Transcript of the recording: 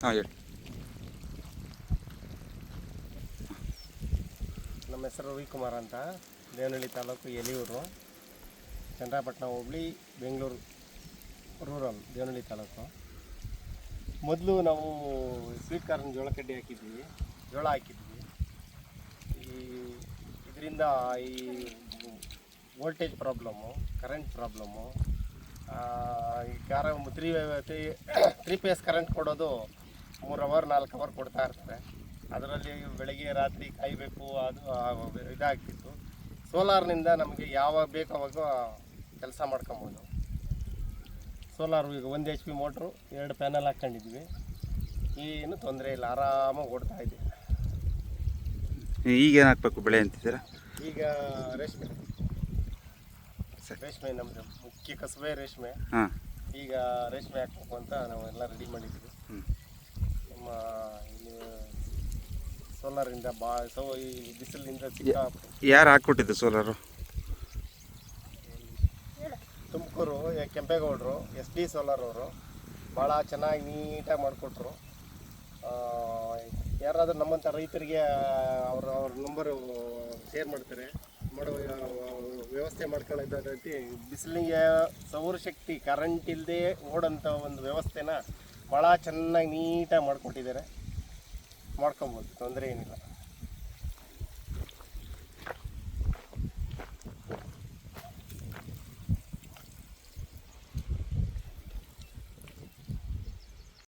ಹಾಂ ಹೇಳಿ. ನಮ್ಮ ಹೆಸರು ರವಿಕುಮಾರ್ ಅಂತ, ದೇವನಹಳ್ಳಿ ತಾಲೂಕು ಎಲಿಯೂರು, ಚನ್ನರಾಯಪಟ್ಟಣ ಹೋಬಳಿ, ಬೆಂಗಳೂರು ರೂರಲ್, ದೇವನಹಳ್ಳಿ ತಾಲೂಕು. ಮೊದಲು ನಾವು ಸ್ವೀಟ್ ಕಾರ್ನ್ ಜೋಳ ಕಡ್ಡಿ ಜೋಳ ಹಾಕಿದ್ವಿ. ಇದರಿಂದ ಈ ವೋಲ್ಟೇಜ್ ಪ್ರಾಬ್ಲಮ್ಮು, ಕರೆಂಟ್ ಪ್ರಾಬ್ಲಮ್ಮು, ಈ ತ್ರೀ ಫೇಸ್ ಕರೆಂಟ್ ಕೊಡೋದು 3 ಅವರ್ 4 ಅವರ್ ಕೊಡ್ತಾ ಇರ್ತಾರೆ. ಅದರಲ್ಲಿ ಬೆಳಗ್ಗೆ ರಾತ್ರಿ ಕಾಯಬೇಕು, ಅದು ಇದಾಗ್ತಿತ್ತು. ಸೋಲಾರ್ನಿಂದ ನಮಗೆ ಯಾವಾಗ ಬೇಕು ಅವಾಗ ಕೆಲಸ ಮಾಡ್ಕೊಬೋದು. ಸೋಲಾರು ಈಗ 1 HP ಮೋಟ್ರು, 2 ಪ್ಯಾನಲ್ ಹಾಕ್ಕೊಂಡಿದ್ವಿ, ಏನು ತೊಂದರೆ ಇಲ್ಲ, ಆರಾಮಾಗಿ ಓಡ್ತಾ ಇದೆ. ಈಗೇನು ಹಾಕ್ಬೇಕು ಬೆಳೆ ಅಂತಿದ್ದೀರಾ? ಈಗ ರೇಷ್ಮೆ ನಮ್ಮದು ಮುಖ್ಯ ಕಸುಬೆ ರೇಷ್ಮೆ. ಈಗ ರೇಷ್ಮೆ ಹಾಕ್ಬೇಕು ಅಂತ ನಾವೆಲ್ಲ ರೆಡಿ ಮಾಡಿದ್ವಿ. ನಮ್ಮ ಸೋಲಾರಿಂದ ಈ ಬಿಸಿಲಿನಿಂದ ಯಾರು ಹಾಕ್ಕೊಟ್ಟಿದ್ದು ಸೋಲಾರು? ತುಮಕೂರು ಕೆಂಪೇಗೌಡರು, SD ಸೋಲಾರ್ ಅವರು ಭಾಳ ಚೆನ್ನಾಗಿ ನೀಟಾಗಿ ಮಾಡಿಕೊಟ್ರು. ಯಾರಾದರೂ ನಮ್ಮಂಥ ರೈತರಿಗೆ ಅವ್ರ ನಂಬರು ಶೇರ್ ಮಾಡ್ತಾರೆ, ಮಾಡೋ ವ್ಯವಸ್ಥೆ ಮಾಡ್ಕೊಳ್ಳೋದ ರೀತಿ ಬಿಸಿಲಿಗೆ ಸೌರಶಕ್ತಿ ಕರೆಂಟ್ ಇಲ್ಲದೆ ಓಡೋಂಥ ಒಂದು ವ್ಯವಸ್ಥೆನ ಭಾಳ ಚೆನ್ನಾಗಿ ನೀಟಾಗಿ ಮಾಡಿಕೊಟ್ಟಿದ್ದಾರೆ. ಮಾಡ್ಕೊಬೋದು, ತೊಂದರೆ ಏನಿಲ್ಲ.